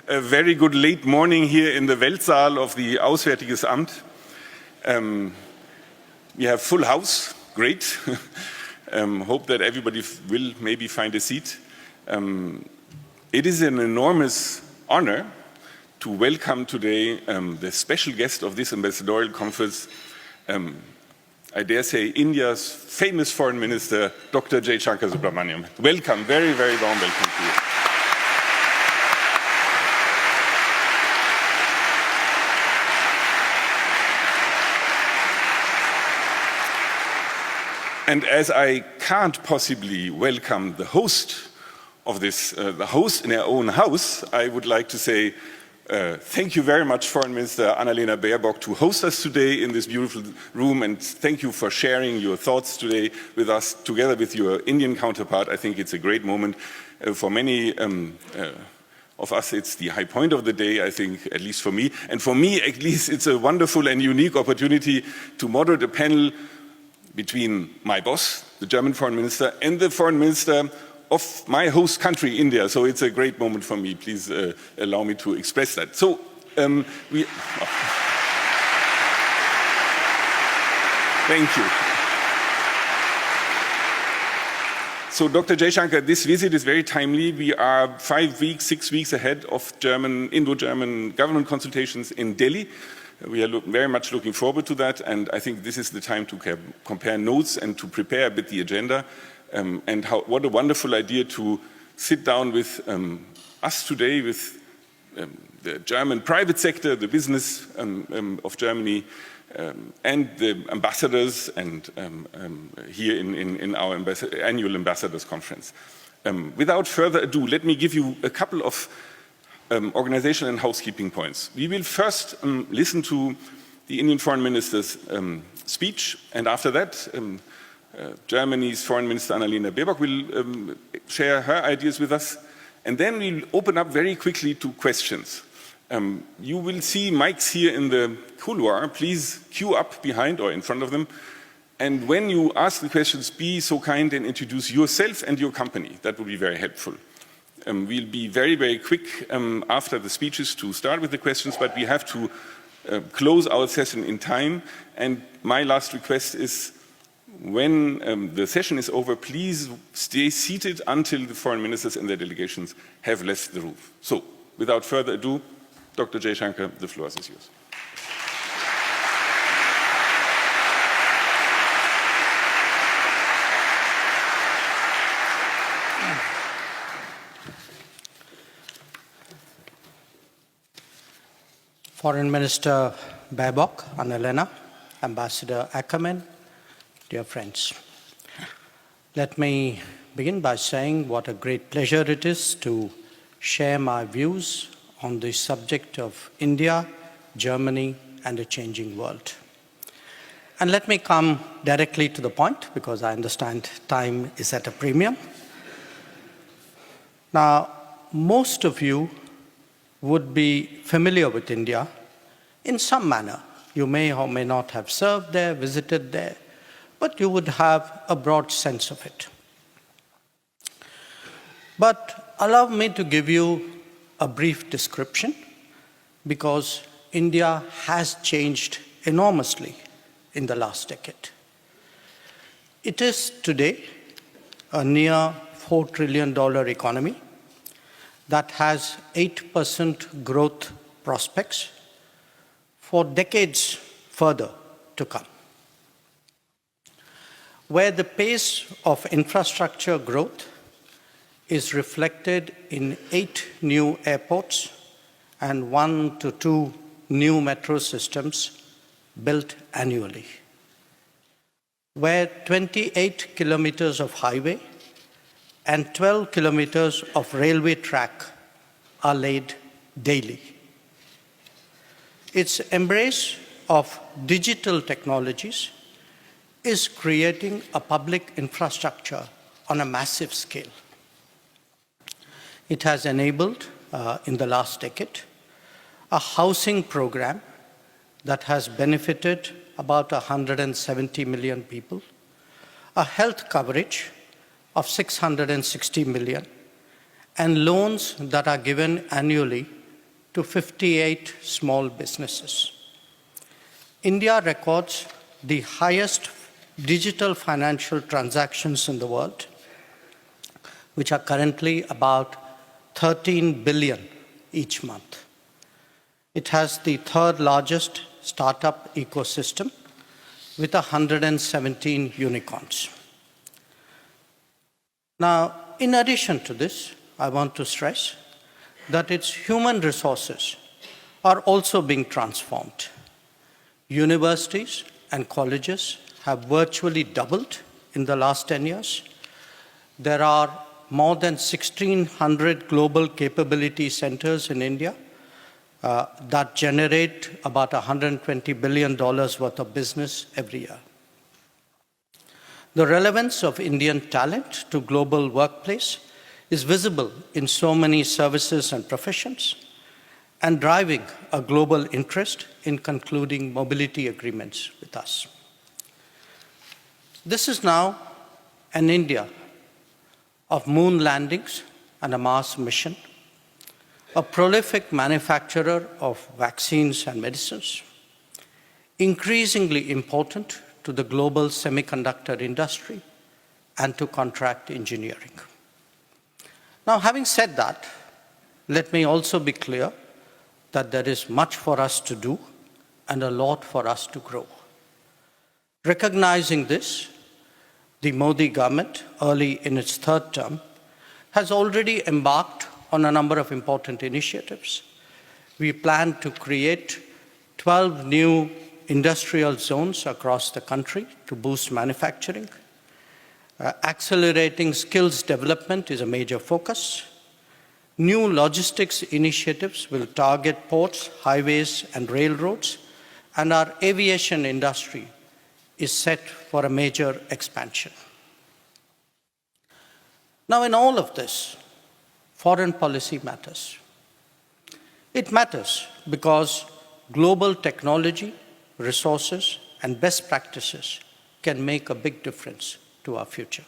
A very good late morning here in the Weltsaal of the Auswärtiges Amt. We have full house, great. Hope that everybody will maybe find a seat. It is an enormous honor to welcome today the special guest of this ambassadorial conference, I dare say India's famous foreign minister, Dr. Jaishankar Subramaniam. Welcome, very, very warm welcome to you. And as I can't possibly welcome the host of this, the host in her own house, I would like to say thank you very much, Foreign Minister Annalena Baerbock, to host us today in this beautiful room, and thank you for sharing your thoughts today with us, together with your Indian counterpart. I think it's a great moment. For many of us, it's the high point of the day, I think, at least for me. And for me, at least, it's a wonderful and unique opportunity to moderate a panel between my boss, the German Foreign Minister, and the Foreign Minister of my host country, India. So it's a great moment for me. Please allow me to express that. So Thank you. So Dr. Jaishankar, this visit is very timely. We are 5 weeks, 6 weeks ahead of Indo-German government consultations in Delhi. We are very much looking forward to that, and I think this is the time to compare notes and to prepare a bit the agenda. And what a wonderful idea to sit down with us today, with the German private sector, the business of Germany, and the ambassadors, and here in our annual ambassadors conference. Without further ado, let me give you a couple of organizational and housekeeping points. We will first listen to the Indian Foreign Minister's speech, and after that, Germany's Foreign Minister Annalena Baerbock will share her ideas with us, and then we'll open up very quickly to questions. You will see mics here in the couloir. Please queue up behind or in front of them, and when you ask the questions, be so kind and introduce yourself and your company. That would be very helpful. We'll be very, very quick after the speeches to start with the questions, but we have to close our session in time, and my last request is, when the session is over, please stay seated until the foreign ministers and their delegations have left the room. So, without further ado, Dr. Jaishankar, the floor is yours. Foreign Minister Baerbock, Annalena, Ambassador Ackerman, dear friends. Let me begin by saying what a great pleasure it is to share my views on the subject of India, Germany, and a changing world. And let me come directly to the point, because I understand time is at a premium. Now, most of you would be familiar with India in some manner. You may or may not have served there, visited there, but you would have a broad sense of it. But allow me to give you a brief description, because India has changed enormously in the last decade. It is today a near $4 trillion economy that has 8% growth prospects for decades further to come, where the pace of infrastructure growth is reflected in 8 new airports and 1 to 2 new metro systems built annually, where 28 kilometers of highway and 12 kilometers of railway track are laid daily. Its embrace of digital technologies is creating a public infrastructure on a massive scale. It has enabled, in the last decade, a housing program that has benefited about 170 million people, a health coverage of 660 million, and loans that are given annually to 58 small businesses. India records the highest digital financial transactions in the world, which are currently about 13 billion each month. It has the third largest startup ecosystem with 117 unicorns. Now, in addition to this, I want to stress that its human resources are also being transformed. Universities and colleges have virtually doubled in the last 10 years. There are more than 1,600 global capability centers in India that generate about $120 billion worth of business every year. The relevance of Indian talent to global workplace is visible in so many services and professions, and driving a global interest in concluding mobility agreements with us. This is now an India of moon landings and a Mars mission, a prolific manufacturer of vaccines and medicines, increasingly important to the global semiconductor industry and to contract engineering. Now, having said that, let me also be clear that there is much for us to do and a lot for us to grow. Recognizing this, the Modi government, early in its third term, has already embarked on a number of important initiatives. We plan to create 12 new industrial zones across the country to boost manufacturing. Accelerating skills development is a major focus. New logistics initiatives will target ports, highways, and railroads, and our aviation industry is set for a major expansion. Now, in all of this, foreign policy matters. It matters because global technology, resources, and best practices can make a big difference to our future.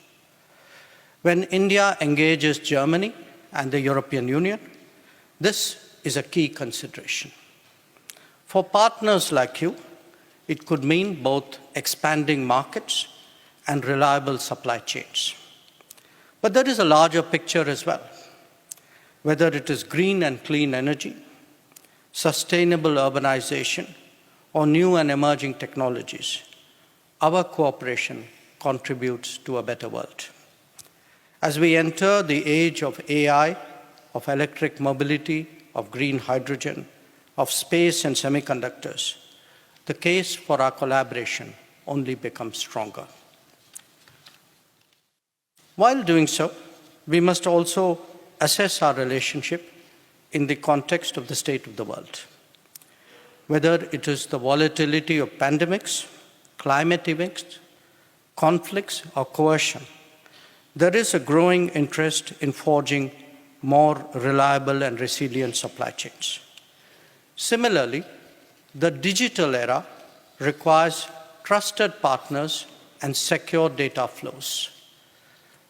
When India engages Germany and the European Union, this is a key consideration. For partners like you, it could mean both expanding markets and reliable supply chains. But there is a larger picture as well. Whether it is green and clean energy, sustainable urbanization, or new and emerging technologies, our cooperation contributes to a better world. As we enter the age of AI, of electric mobility, of green hydrogen, of space and semiconductors, the case for our collaboration only becomes stronger. While doing so, we must also assess our relationship in the context of the state of the world. Whether it is the volatility of pandemics, climate events, conflicts, or coercion, there is a growing interest in forging more reliable and resilient supply chains. Similarly, the digital era requires trusted partners and secure data flows.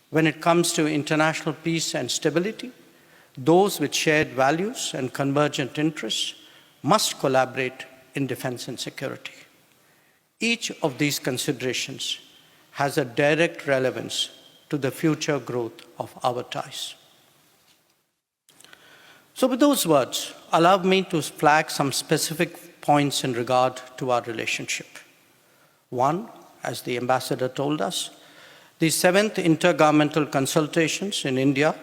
When it comes to international peace and stability, those with shared values and convergent interests must collaborate in defense and security. Each of these considerations has a direct relevance to the future growth of our ties. So with those words, allow me to flag some specific points in regard to our relationship. One, as the ambassador told us, the 7th intergovernmental consultations in India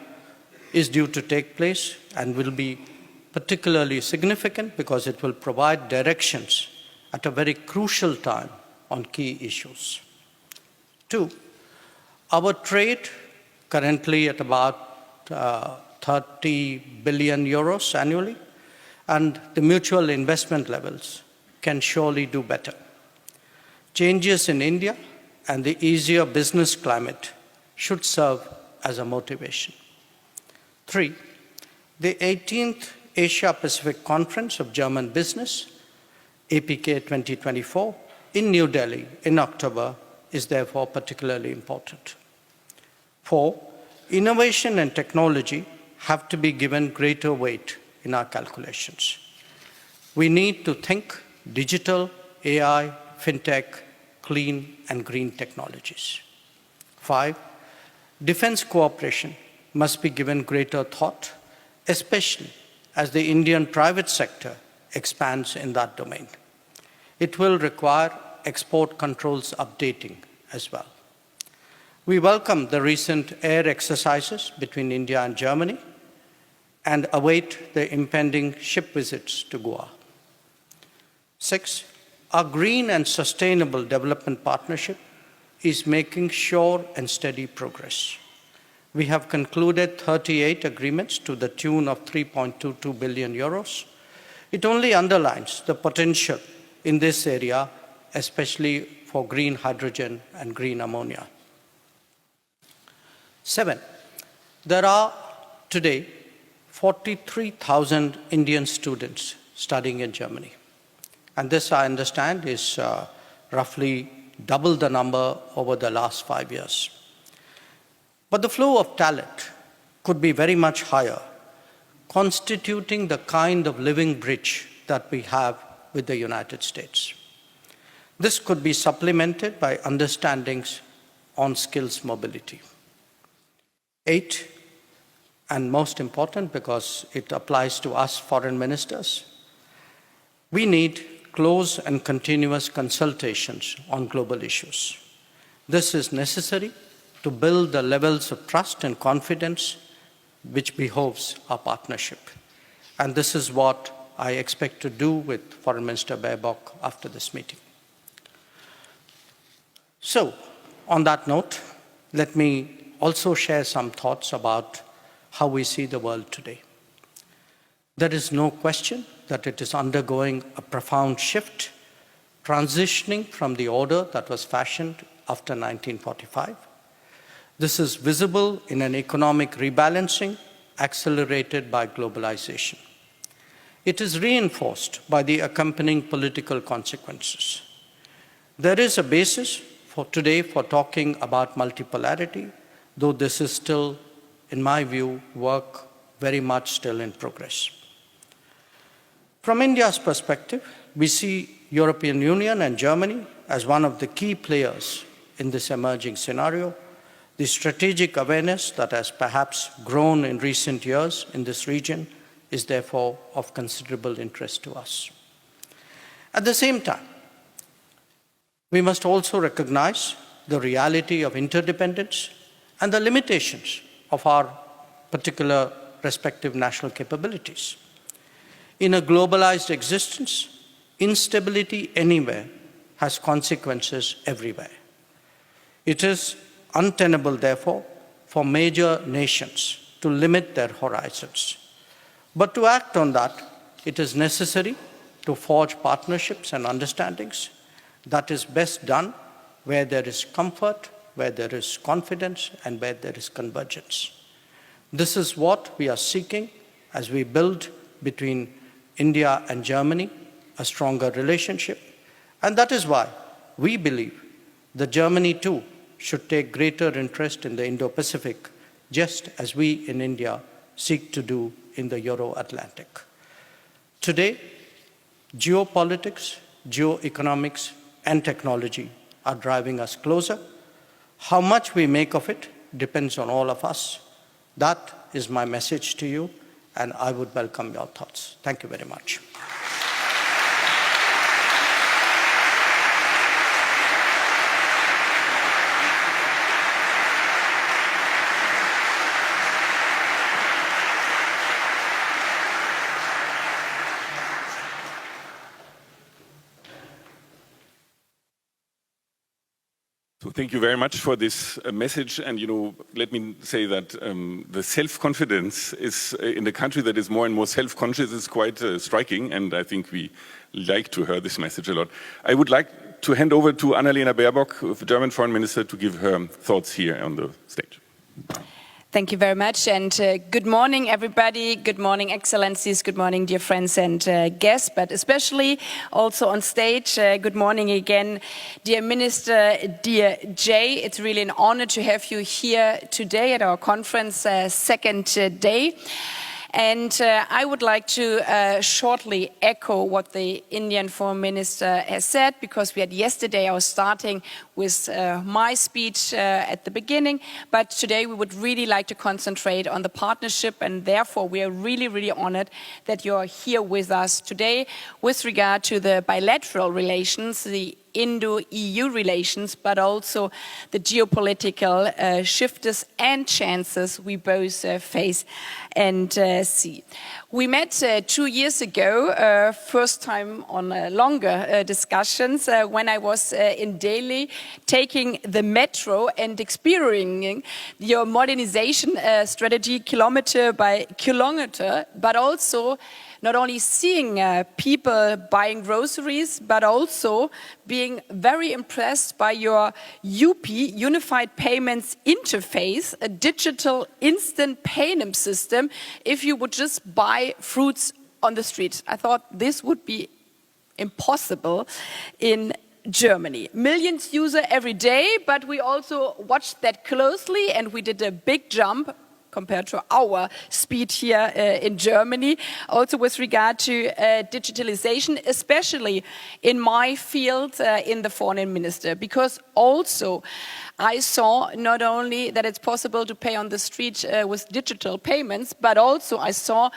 is due to take place and will be particularly significant because it will provide directions at a very crucial time on key issues. Two, our trade, currently at about 30 billion euros annually, and the mutual investment levels can surely do better. Changes in India and the easier business climate should serve as a motivation. Three, the 18th Asia-Pacific Conference of German Business, APK 2024, in New Delhi in October is therefore particularly important. Four, innovation and technology have to be given greater weight in our calculations. We need to think digital, AI, fintech, clean and green technologies. 5, defense cooperation must be given greater thought, especially as the Indian private sector expands in that domain. It will require export controls updating as well. We welcome the recent air exercises between India and Germany and await the impending ship visits to Goa. 6, our green and sustainable development partnership is making sure and steady progress. We have concluded 38 agreements to the tune of 3.22 billion euros. It only underlines the potential in this area, especially for green hydrogen and green ammonia. 7, there are today 43,000 Indian students studying in Germany. And this, I understand, is roughly double the number over the last 5 years. But the flow of talent could be very much higher, constituting the kind of living bridge that we have with the United States. This could be supplemented by understandings on skills mobility. 8, and most important because it applies to us foreign ministers, we need close and continuous consultations on global issues. This is necessary to build the levels of trust and confidence which behoves our partnership. And this is what I expect to do with Foreign Minister Baerbock after this meeting. So, on that note, let me also share some thoughts about how we see the world today. There is no question that it is undergoing a profound shift, transitioning from the order that was fashioned after 1945. This is visible in an economic rebalancing accelerated by globalization. It is reinforced by the accompanying political consequences. There is a basis for today for talking about multipolarity, though this is still, in my view, work very much still in progress. From India's perspective, we see European Union and Germany as one of the key players in this emerging scenario. The strategic awareness that has perhaps grown in recent years in this region is therefore of considerable interest to us. At the same time, we must also recognize the reality of interdependence and the limitations of our particular respective national capabilities. In a globalized existence, instability anywhere has consequences everywhere. It is untenable, therefore, for major nations to limit their horizons. But to act on that, it is necessary to forge partnerships and understandings. That is best done where there is comfort, where there is confidence, and where there is convergence. This is what we are seeking as we build between India and Germany a stronger relationship. And that is why we believe that Germany too should take greater interest in the Indo-Pacific, just as we in India seek to do in the Euro-Atlantic. Today, geopolitics, geoeconomics, and technology are driving us closer. How much we make of it depends on all of us. That is my message to you, and I would welcome your thoughts. Thank you very much. So thank you very much for this message. And, let me say that the self-confidence is in a country that is more and more self-conscious is quite striking. And I think we like to hear this message a lot. I would like to hand over to Annalena Baerbock, the German Foreign Minister, to give her thoughts here on the stage. Thank you very much, and good morning, everybody. Good morning, Excellencies. Good morning, dear friends and guests, but especially also on stage. Good morning again, dear Minister, dear Jay. It's really an honor to have you here today at our conference, second day. And I would like to shortly echo what the Indian Foreign Minister has said, because we had yesterday, I was starting with my speech at the beginning, but today we would really like to concentrate on the partnership, and therefore we are really, really honored that you're here with us today with regard to the bilateral relations, the Indo-EU relations, but also the geopolitical shifts and chances we both face and see. We met 2 years ago, first time on longer discussions, when I was in Delhi, taking the metro and experiencing your modernization strategy kilometer by kilometer, but also not only seeing people buying groceries, but also being very impressed by your UP, Unified Payments Interface, a digital instant payment system, if you would just buy fruits on the street. I thought this would be impossible in Germany. Millions use it every day, but we also watched that closely, and we did a big jump compared to our speed here in Germany, also with regard to digitalization, especially in my field, in the foreign minister, because also I saw not only that it's possible to pay on the street with digital payments, but also I saw,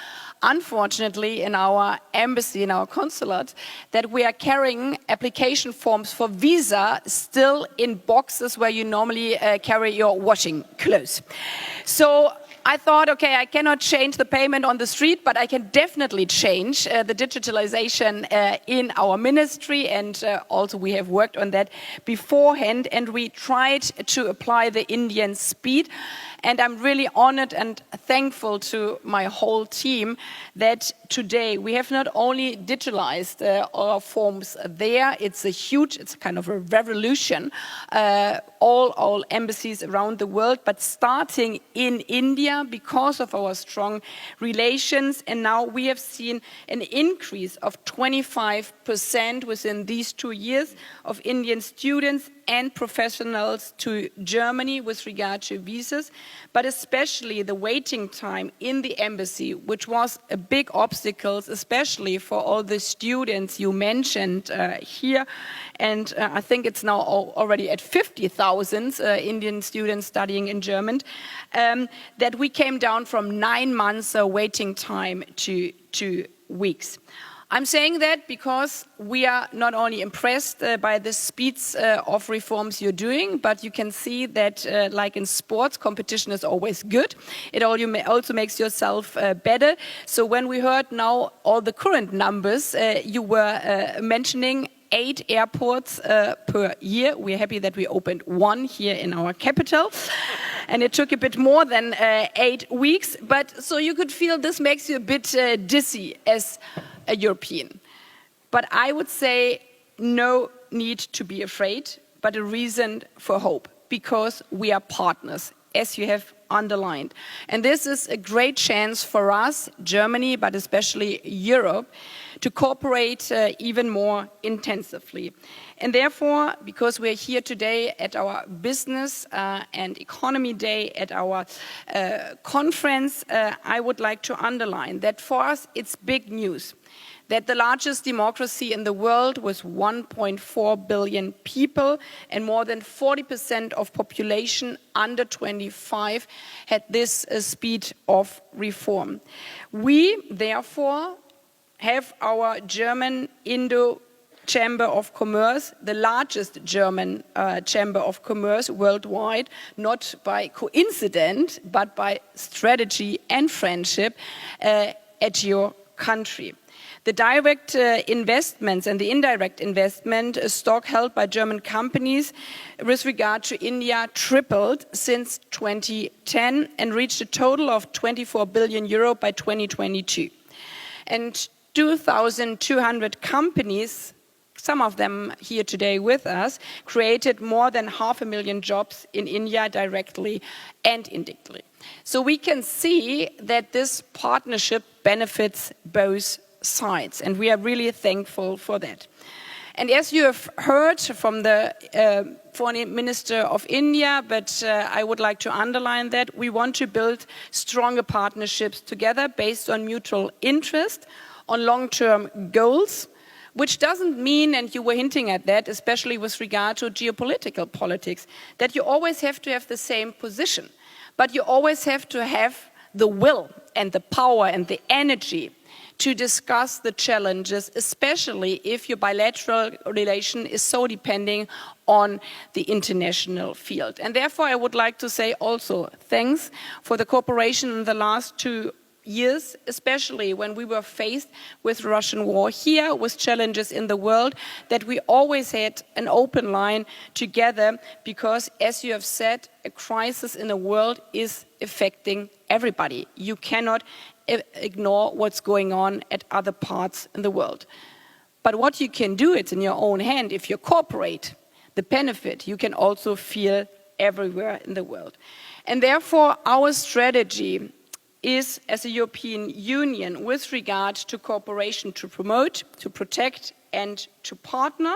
unfortunately, in our embassy, in our consulate, that we are carrying application forms for visa still in boxes where you normally carry your washing clothes. So I thought, okay, I cannot change the payment on the street, but I can definitely change the digitalization in our ministry, and also we have worked on that beforehand, and we tried to apply the Indian speed. And I'm really honored and thankful to my whole team that today we have not only digitalized our forms there, it's a kind of a revolution, all embassies around the world, but starting in India because of our strong relations. And now we have seen an increase of 25% within these 2 years of Indian students and professionals to Germany with regard to visas, but especially the waiting time in the embassy, which was a big obstacle, especially for all the students you mentioned here. And I think it's now already at 50,000 Indian students studying in German, that we came down from 9 months waiting time to 2 weeks. I'm saying that because we are not only impressed by the speeds of reforms you're doing, but you can see that, like in sports, competition is always good. It also makes yourself better. So when we heard now all the current numbers, you were mentioning 8 airports per year. We're happy that we opened 1 here in our capital. And it took a bit more than 8 weeks. But so you could feel this makes you a bit dizzy as a European. But I would say no need to be afraid, but a reason for hope, because we are partners, as you have underlined. And this is a great chance for us, Germany, but especially Europe, to cooperate even more intensively. And therefore, because we're here today at our Business and Economy Day, at our conference, I would like to underline that for us it's big news that the largest democracy in the world with 1.4 billion people and more than 40% of population under 25 had this speed of reform. We, therefore, have our German Indo Chamber of Commerce, the largest German Chamber of Commerce worldwide, not by coincidence, but by strategy and friendship at your country. The direct investments and the indirect investment stock held by German companies with regard to India tripled since 2010 and reached a total of 24 billion euro by 2022. And 2,200 companies, some of them here today with us, created more than 500,000 jobs in India directly and indirectly. So we can see that this partnership benefits both sides, and we are really thankful for that. And as you have heard from the Foreign Minister of India, but I would like to underline that we want to build stronger partnerships together based on mutual interest, on long-term goals, which doesn't mean, and you were hinting at that, especially with regard to geopolitical politics, that you always have to have the same position, but you always have to have the will and the power and the energy to discuss the challenges, especially if your bilateral relation is so depending on the international field. And therefore, I would like to say also thanks for the cooperation in the last 2 years, especially when we were faced with Russian war here, with challenges in the world, that we always had an open line together because, as you have said, a crisis in the world is affecting everybody. You cannot ignore what's going on at other parts in the world. But what you can do, it's in your own hand. If you cooperate, the benefit you can also feel everywhere in the world. And therefore, our strategy is, as a European Union, with regard to cooperation, to promote, to protect, and to partner.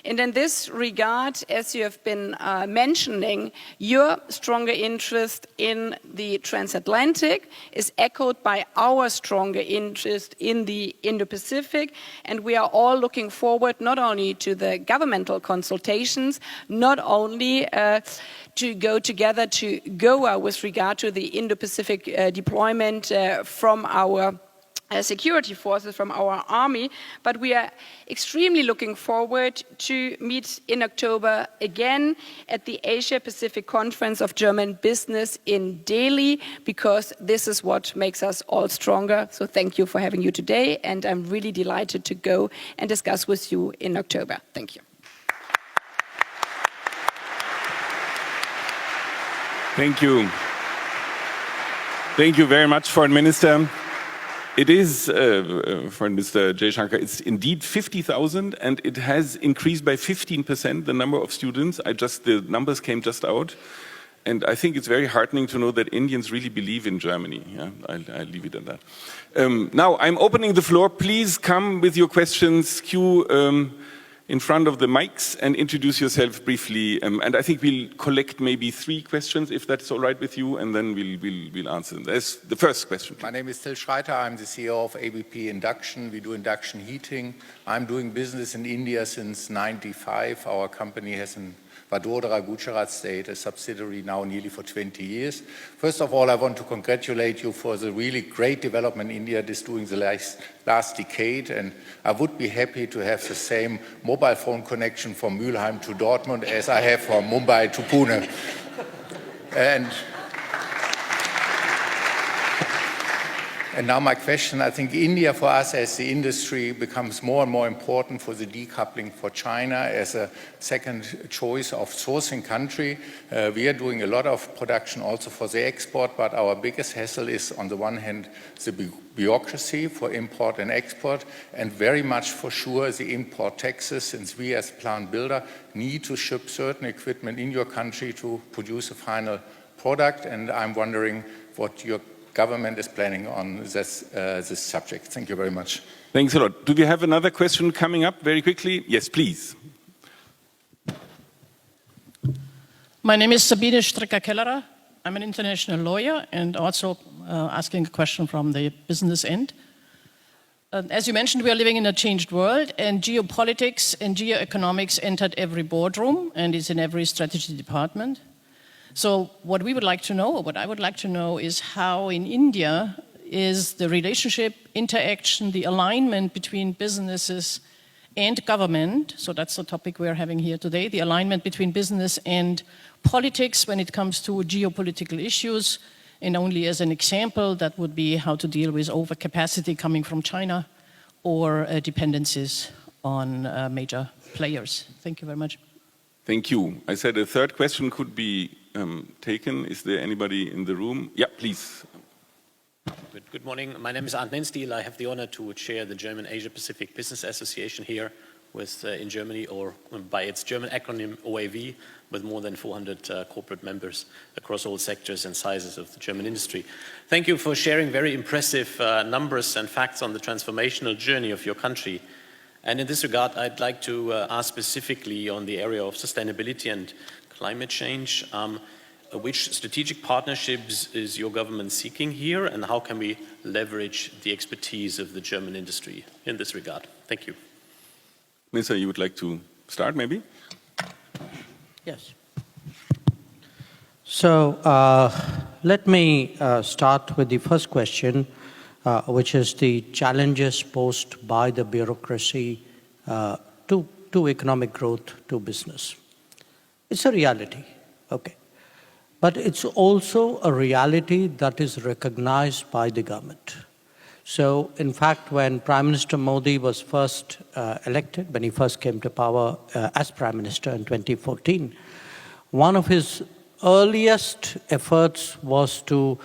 And in this regard, as you have been mentioning, your stronger interest in the transatlantic is echoed by our stronger interest in the Indo-Pacific. And we are all looking forward not only to the governmental consultations, not only to go together to Goa with regard to the Indo-Pacific deployment from our security forces, from our army, but we are extremely looking forward to meet in October again at the Asia-Pacific Conference of German Business in Delhi, because this is what makes us all stronger. So thank you for having you today, and I'm really delighted to go and discuss with you in October. Thank you. Thank you. Thank you very much, Foreign Minister. It is, Foreign Minister Jaishankar, it's indeed 50,000, and it has increased by 15%, the number of students. The numbers came just out. And I think it's very heartening to know that Indians really believe in Germany. Yeah? I'll leave it at that. Now, I'm opening the floor. Please come with your questions. Queue in front of the mics and introduce yourself briefly. And I think we'll collect maybe 3 questions, if that's all right with you, and then we'll answer them. There's the first question. My name is Till Schreiter. I'm the CEO of ABP Induction. We do induction heating. I'm doing business in India since '95. Our company has in Vadodara, Gujarat State, a subsidiary now nearly for 20 years. First of all, I want to congratulate you for the really great development India is doing the last decade, and I would be happy to have the same mobile phone connection from Mülheim to Dortmund as I have from Mumbai to Pune. And now my question, I think India for us as the industry becomes more and more important for the decoupling for China as a second choice of sourcing country. We are doing a lot of production also for the export, but our biggest hassle is on the one hand the bureaucracy for import and export, and very much for sure the import taxes, since we as plant builder need to ship certain equipment in your country to produce a final product. And I'm wondering what your government is planning on this subject. Thank you very much. Thanks a lot. Do we have another question coming up very quickly? Yes, please. My name is Sabine Stricker-Kellerer. I'm an international lawyer and also asking a question from the business end. As you mentioned, we are living in a changed world, and geopolitics and geoeconomics entered every boardroom and is in every strategy department. So what we would like to know, or what I would like to know, is how in India is the relationship, interaction, the alignment between businesses and government, so that's the topic we're having here today, the alignment between business and politics when it comes to geopolitical issues. And only as an example, that would be how to deal with overcapacity coming from China or dependencies on major players. Thank you very much. Thank you. I said a third question could be taken. Is there anybody in the room? Yeah, please. Good morning. My name is Arndt Menstiel. I have the honor to chair the German Asia-Pacific Business Association here in Germany, or by its German acronym OAV, with more than 400 corporate members across all sectors and sizes of the German industry. Thank you for sharing very impressive numbers and facts on the transformational journey of your country. And in this regard, I'd like to ask specifically on the area of sustainability and climate change. Which strategic partnerships is your government seeking here, and how can we leverage the expertise of the German industry in this regard? Thank you. Minister, you would like to start, maybe? Yes. So let me start with the first question, which is the challenges posed by the bureaucracy to economic growth, to business. It's a reality, okay. But it's also a reality that is recognized by the government. So, in fact, when Prime Minister Modi was first elected, when he first came to power as Prime Minister in 2014, one of his earliest efforts was to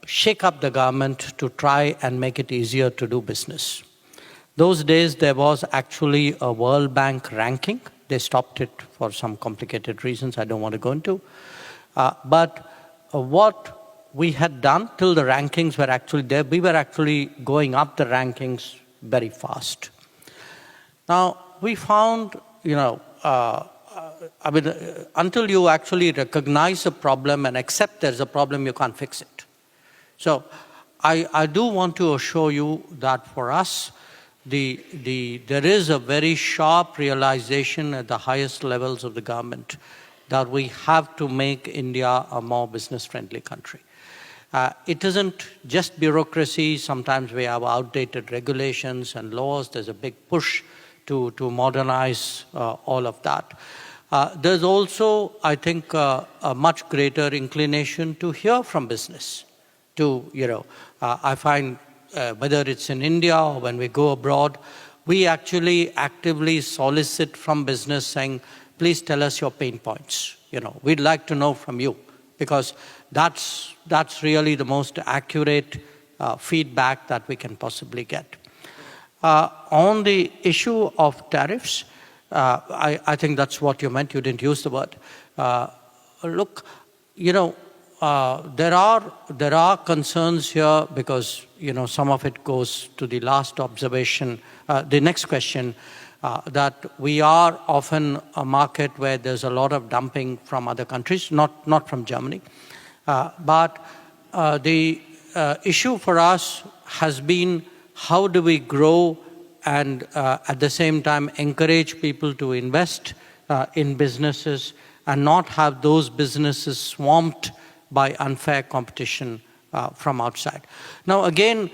shake up the government to try and make it easier to do business. Those days, there was actually a World Bank ranking. They stopped it for some complicated reasons I don't want to go into. But what we had done till the rankings were actually there, we were actually going up the rankings very fast. Now, we found, until you actually recognize a problem and accept there's a problem, you can't fix it. So I do want to assure you that for us, there is a very sharp realization at the highest levels of the government that we have to make India a more business-friendly country. It isn't just bureaucracy. Sometimes we have outdated regulations and laws. There's a big push to modernize all of that. There's also, I think, a much greater inclination to hear from business. I find whether it's in India or when we go abroad, we actually actively solicit from business saying, please tell us your pain points. We'd like to know from you, because that's really the most accurate feedback that we can possibly get. On the issue of tariffs, I think that's what you meant. You didn't use the word. Look, there are concerns here because, some of it goes to the last observation, the next question, that we are often a market where there's a lot of dumping from other countries, not from Germany. But the issue for us has been how do we grow and at the same time encourage people to invest in businesses and not have those businesses swamped by unfair competition from outside. Now again,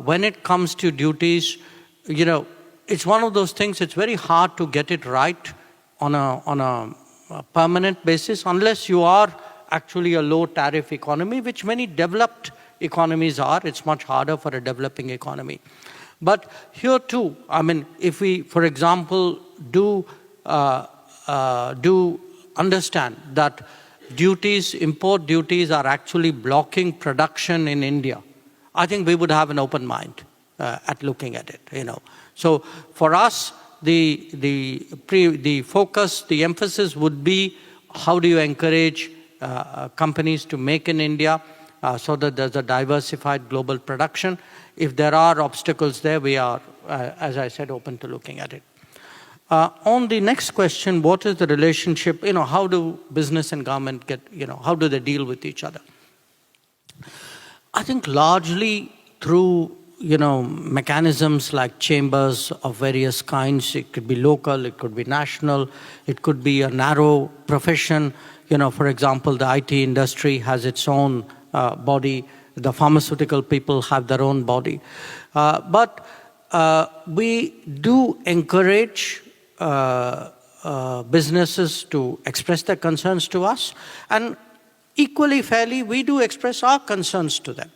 when it comes to duties, it's one of those things, it's very hard to get it right on a permanent basis unless you are actually a low tariff economy, which many developed economies are. It's much harder for a developing economy. But here too, if we, for example, do understand that import duties are actually blocking production in India, I think we would have an open mind at looking at it, So for us, the focus, the emphasis would be how do you encourage companies to make in India so that there's a diversified global production. If there are obstacles there, we are, as I said, open to looking at it. On the next question, what is the relationship, how do business and government how do they deal with each other? I think largely through, mechanisms like chambers of various kinds. It could be local, it could be national, it could be a narrow profession. For example, the IT industry has its own body. The pharmaceutical people have their own body. But we do encourage businesses to express their concerns to us, and equally fairly, we do express our concerns to them,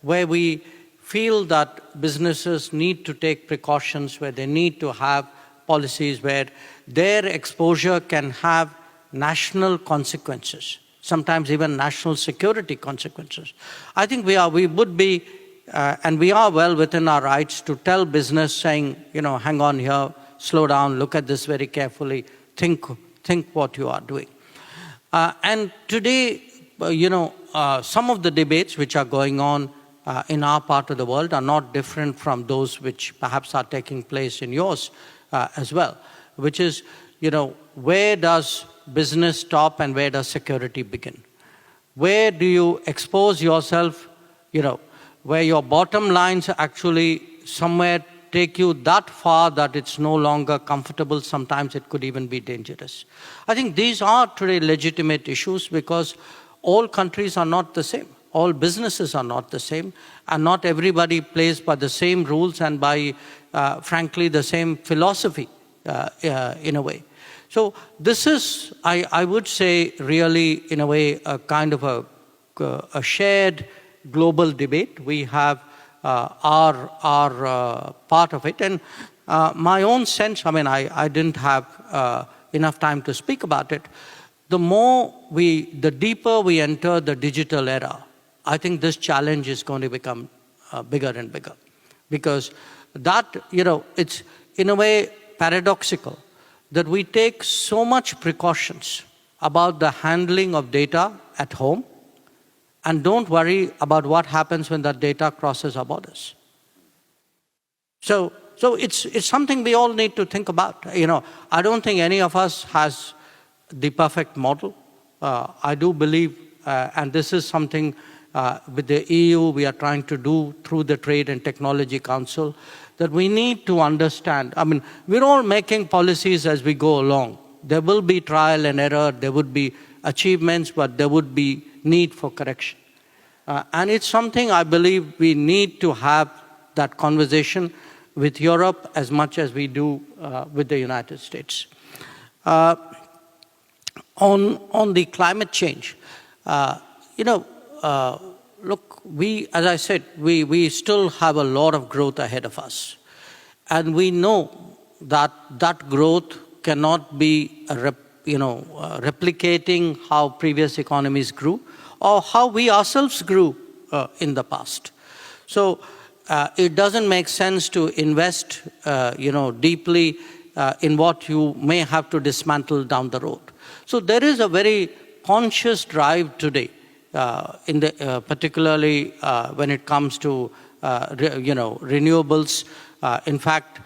where we feel that businesses need to take precautions, where they need to have policies where their exposure can have national consequences, sometimes even national security consequences. I think we would be, and we are well within our rights to tell business saying, hang on here, slow down, look at this very carefully, think what you are doing. And today, some of the debates which are going on in our part of the world are not different from those which perhaps are taking place in yours as well, which is, where does business stop and where does security begin? Where do you expose yourself, where your bottom lines actually somewhere take you that far that it's no longer comfortable, sometimes it could even be dangerous. I think these are today legitimate issues because all countries are not the same. All businesses are not the same, and not everybody plays by the same rules and by, frankly, the same philosophy in a way. So this is, I would say, really, in a way, a kind of a shared global debate. We have our part of it. And my own sense, I didn't have enough time to speak about it. The deeper we enter the digital era, I think this challenge is going to become bigger and bigger. Because that, it's in a way paradoxical that we take so much precautions about the handling of data at home and don't worry about what happens when that data crosses our borders. So it's something we all need to think about. I don't think any of us has the perfect model. I do believe, and this is something with the EU we are trying to do through the Trade and Technology Council, that we need to understand. We're all making policies as we go along. There will be trial and error, there would be achievements, but there would be need for correction. And it's something I believe we need to have that conversation with Europe as much as we do with the United States. On the climate change, look, as I said, we still have a lot of growth ahead of us. And we know that that growth cannot be replicating how previous economies grew or how we ourselves grew in the past. So it doesn't make sense to invest deeply in what you may have to dismantle down the road. So there is a very conscious drive today, particularly when it comes to renewables. In fact,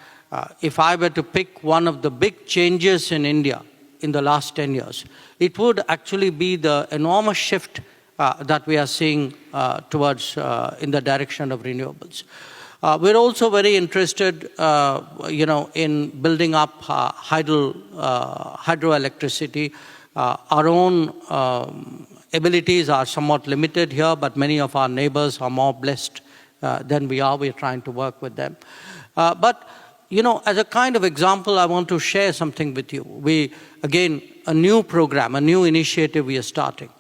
if I were to pick one of the big changes in India in the last 10 years, it would actually be the enormous shift that we are seeing towards in the direction of renewables. We're also very interested, in building up hydroelectricity. Our own abilities are somewhat limited here, but many of our neighbors are more blessed than we are. We're trying to work with them. But as a kind of example, I want to share something with you. Again, a new program, a new initiative we are starting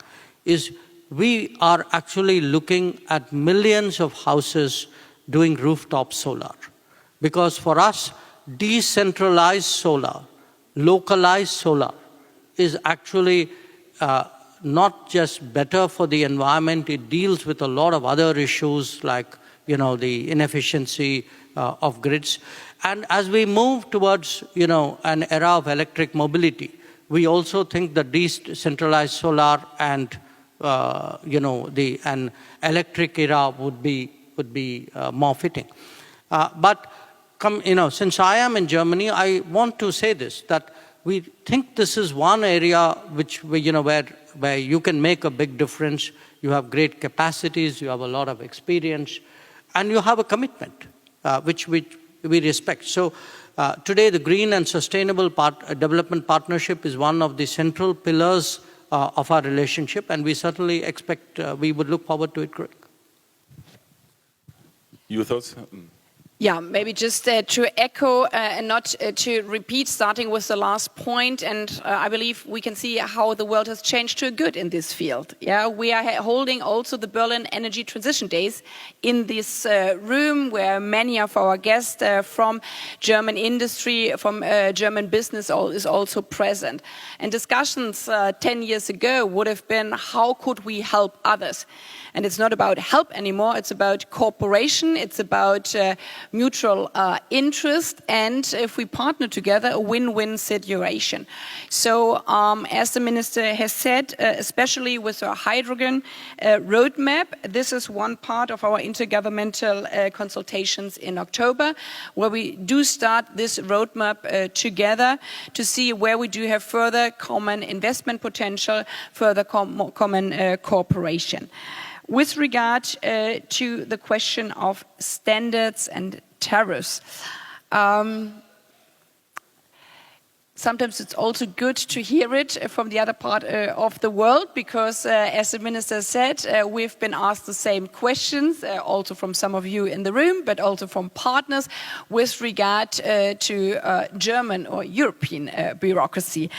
is we are actually looking at millions of houses doing rooftop solar. Because for us, decentralized solar, localized solar is actually not just better for the environment, it deals with a lot of other issues like, the inefficiency of grids. And as we move towards, an era of electric mobility, we also think that decentralized solar and, an electric era would be more fitting. But since I am in Germany, I want to say this, that we think this is one area which, where you can make a big difference. You have great capacities, you have a lot of experience, and you have a commitment, which we respect. So today, the Green and Sustainable Development Partnership is one of the central pillars of our relationship, and we certainly expect, we would look forward to it growing. Your thoughts? Yeah, maybe just to echo and not to repeat, starting with the last point, and I believe we can see how the world has changed to a good in this field. Yeah, we are holding also the Berlin Energy Transition Days in this room, where many of our guests from German industry, from German business is also present. And discussions 10 years ago would have been, how could we help others? And it's not about help anymore, it's about cooperation, it's about mutual interest, and if we partner together, a win-win situation. So as the Minister has said, especially with our hydrogen roadmap, this is one part of our intergovernmental consultations in October, where we do start this roadmap together to see where we do have further common investment potential, further common cooperation. With regard to the question of standards and tariffs, sometimes it's also good to hear it from the other part of the world, because as the Minister said, we've been asked the same questions, also from some of you in the room, but also from partners with regard to German or European bureaucracy.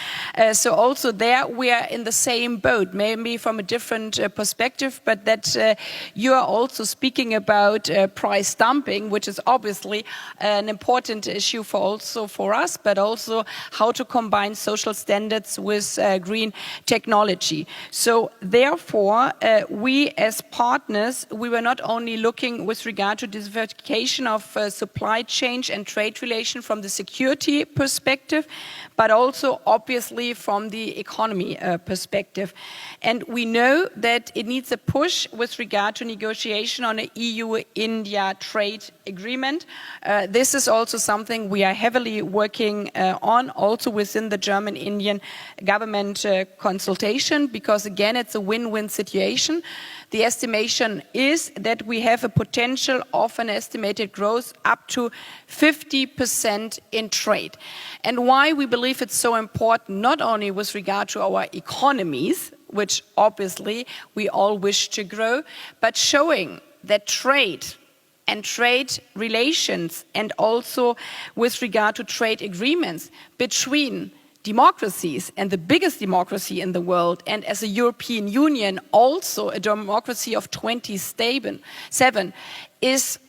So also there we are in the same boat, maybe from a different perspective, but that you are also speaking about price dumping, which is obviously an important issue also for us, but also how to combine social standards with green technology. So therefore, we as partners, we were not only looking with regard to diversification of supply chain and trade relation from the security perspective, but also obviously from the economy perspective. And we know that it needs a push with regard to negotiation on an EU-India trade agreement. This is also something we are heavily working on, also within the German-Indian government consultation, because again, it's a win-win situation. The estimation is that we have a potential of an estimated growth up to 50% in trade. And why we believe it's so important, not only with regard to our economies, which obviously we all wish to grow, but showing that trade and trade relations, and also with regard to trade agreements between democracies and the biggest democracy in the world, and as a European Union, also a democracy of 27, is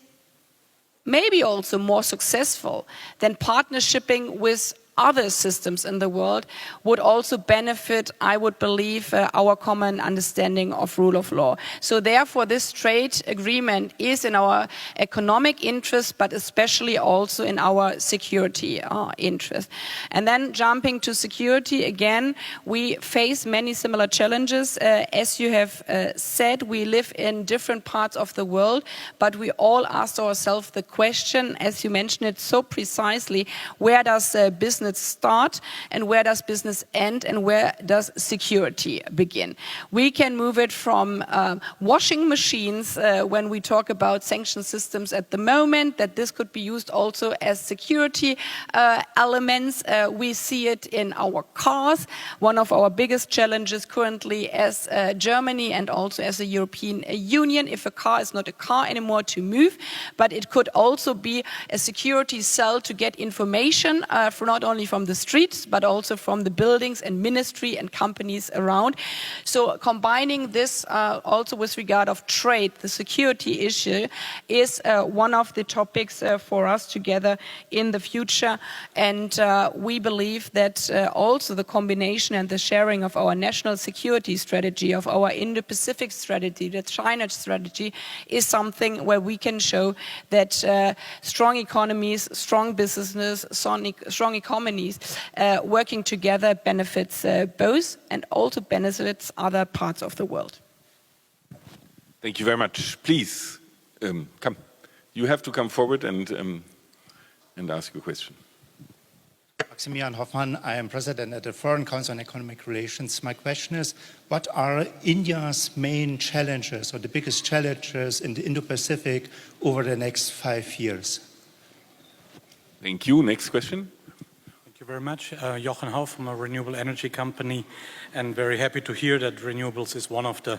maybe also more successful than partnershiping with other systems in the world, would also benefit, I would believe, our common understanding of rule of law. So therefore, this trade agreement is in our economic interest, but especially also in our security interest. And then jumping to security, again, we face many similar challenges. As you have said, we live in different parts of the world, but we all ask ourselves the question, as you mentioned it so precisely, where does business start and where does business end and where does security begin? We can move it from washing machines when we talk about sanction systems at the moment, that this could be used also as security elements. We see it in our cars. One of our biggest challenges currently as Germany and also as the European Union, if a car is not a car anymore to move, but it could also be a security cell to get information for not only from the streets, but also from the buildings and ministry and companies around. So combining this also with regard of trade, the security issue is one of the topics for us together in the future. And we believe that also the combination and the sharing of our national security strategy, of our Indo-Pacific strategy, the China strategy, is something where we can show that strong economies, strong businesses, strong economies working together benefits both and also benefits other parts of the world. Thank you very much. Please, come. You have to come forward and ask your question. Maximilian Hoffmann, I am president at the Foreign Council on Economic Relations. My question is, what are India's main challenges or the biggest challenges in the Indo-Pacific over the next 5 years? Thank you. Next question. Thank you very much. Jochen Hauff from a renewable energy company, and very happy to hear that renewables is one of the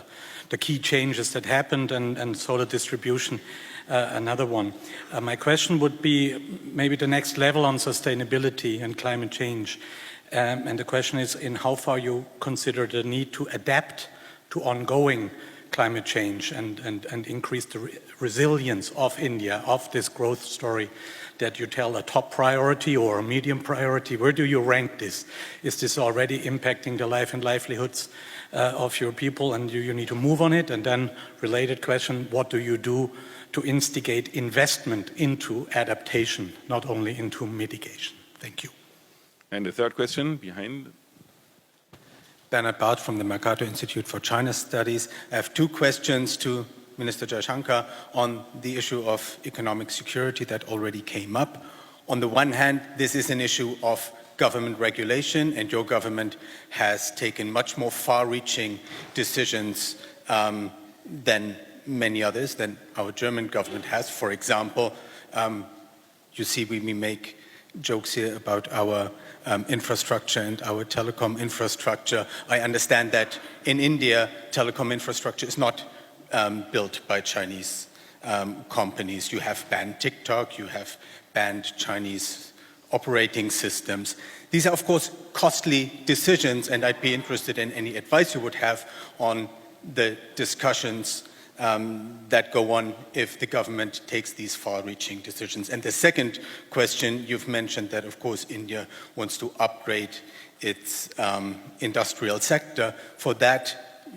key changes that happened, and solar distribution another one. My question would be maybe the next level on sustainability and climate change. And the question is in how far you consider the need to adapt to ongoing climate change and increase the resilience of India, of this growth story that you tell a top priority or a medium priority? Where do you rank this? Is this already impacting the life and livelihoods of your people, and you need to move on it? And then related question, what do you do to instigate investment into adaptation, not only into mitigation? Thank you. And the third question behind. Bernhard Barth from the Mercator Institute for China Studies. I have two questions to Minister Jaishankar on the issue of economic security that already came up. On the one hand, this is an issue of government regulation, and your government has taken much more far-reaching decisions than many others, than our German government has. For example, you see we make jokes here about our infrastructure and our telecom infrastructure. I understand that in India, telecom infrastructure is not built by Chinese companies. You have banned TikTok, you have banned Chinese operating systems. These are, of course, costly decisions, and I'd be interested in any advice you would have on the discussions that go on if the government takes these far-reaching decisions. And the second question, you've mentioned that, of course, India wants to upgrade its industrial sector. For that,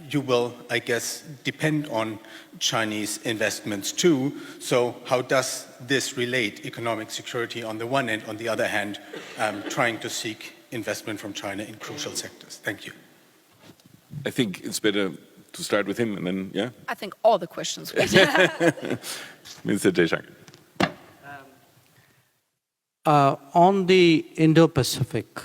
you will, I guess, depend on Chinese investments too. So how does this relate? Economic security on the one hand, on the other hand, trying to seek investment from China in crucial sectors. Thank you. I think it's better to start with him and then, yeah? I think all the questions. Minister Jaishankar. On the Indo-Pacific,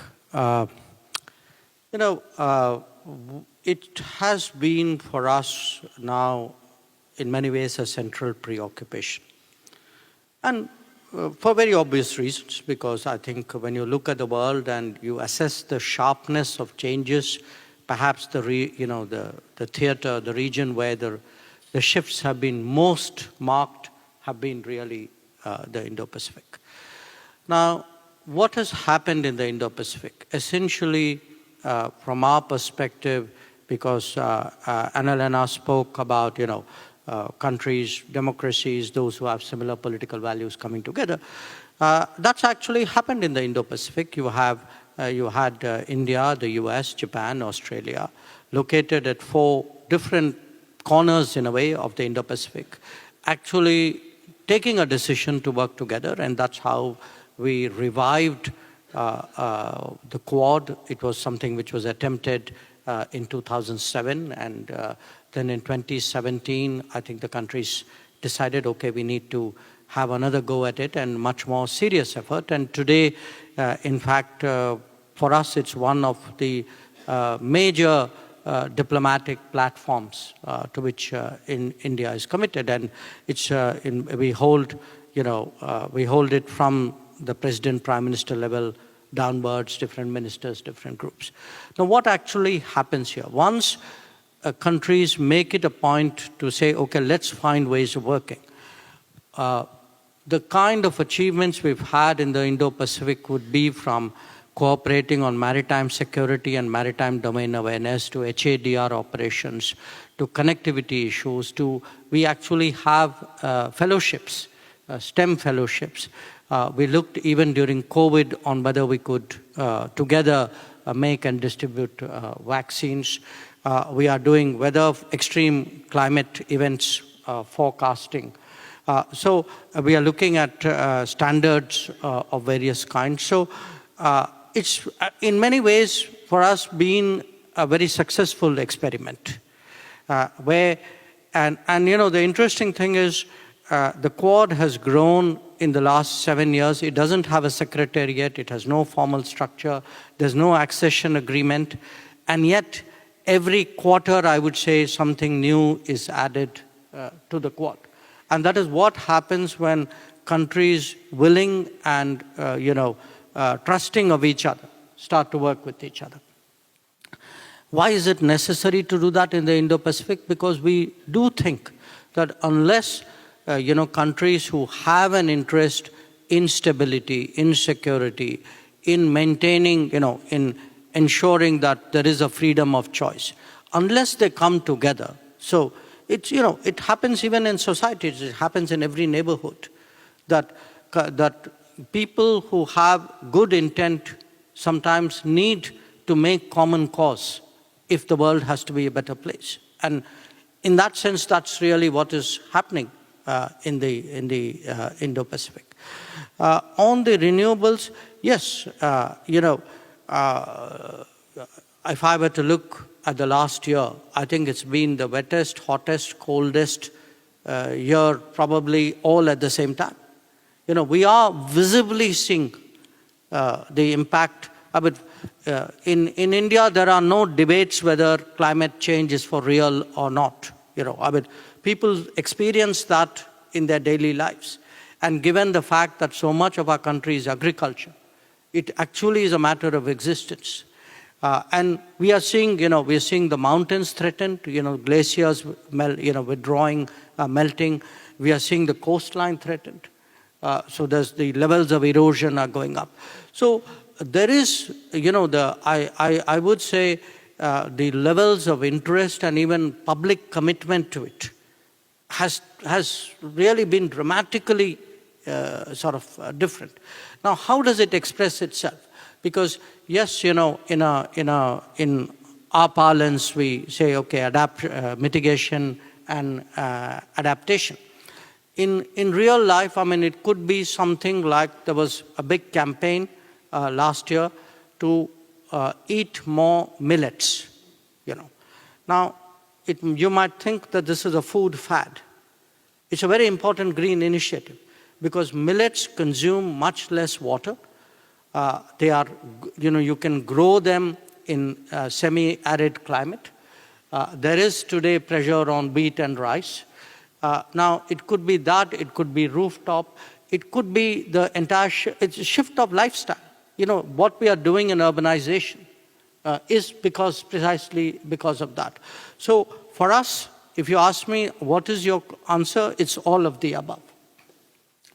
it has been for us now in many ways a central preoccupation. And for very obvious reasons, because I think when you look at the world and you assess the sharpness of changes, perhaps the theater, the region where the shifts have been most marked have been really the Indo-Pacific. Now, what has happened in the Indo-Pacific? Essentially, from our perspective, because Annalena spoke about, countries, democracies, those who have similar political values coming together, that's actually happened in the Indo-Pacific. You had India, the US, Japan, Australia, located at 4 different corners in a way of the Indo-Pacific, actually taking a decision to work together, and that's how we revived the Quad. It was something which was attempted in 2007, and then in 2017, I think the countries decided, okay, we need to have another go at it and much more serious effort. And today, in fact, for us, it's one of the major diplomatic platforms to which India is committed, and it's we hold it from the president, prime minister level downwards, different ministers, different groups. Now, what actually happens here? Once countries make it a point to say, okay, let's find ways of working. The kind of achievements we've had in the Indo-Pacific would be from cooperating on maritime security and maritime domain awareness to HADR operations, to connectivity issues, to we actually have fellowships, STEM fellowships. We looked even during COVID on whether we could together make and distribute vaccines. We are doing weather, extreme climate events forecasting. So we are looking at standards of various kinds. So it's in many ways for us been a very successful experiment. The interesting thing is the Quad has grown in the last 7 years. It doesn't have a secretariat. It has no formal structure. There's no accession agreement. And yet, every quarter, I would say, something new is added to the Quad. And that is what happens when countries willing and, trusting of each other start to work with each other. Why is it necessary to do that in the Indo-Pacific? Because we do think that unless countries who have an interest in stability, in security, in maintaining, in ensuring that there is a freedom of choice, unless they come together. So it's, you know, it happens even in societies, it happens in every neighborhood, that people who have good intent sometimes need to make common cause if the world has to be a better place. And in that sense, that's really what is happening in the Indo-Pacific. On the renewables, yes, you know, if I were to look at the last year, I think it's been the wettest, hottest, coldest year, probably all at the same time. You know, we are visibly seeing the impact. In India, there are no debates whether climate change is for real or not. You know, people experience that in their daily lives. And given the fact that so much of our country is agriculture, it actually is a matter of existence. And we are seeing, you know, we are seeing the mountains threatened, you know, glaciers, withdrawing, melting. We are seeing the coastline threatened. So there's the levels of erosion are going up. So there is, you know, I would say the levels of interest and even public commitment to it has really been dramatically different. Now, how does it express itself? Because yes, you know, in our parlance, we say, okay, mitigation and adaptation. In real life, I mean, it could be something like there was a big campaign last year to eat more millets, you know. Now, you might think that this is a food fad. It's a very important green initiative because millets consume much less water. They are, you know, you can grow them in semi-arid climate. There is today pressure on wheat and rice. Now, it could be that, it could be rooftop, it could be the entire it's a shift of lifestyle. You know, what we are doing in urbanization is precisely because of that. So for us, if you ask me, what is your answer? It's all of the above.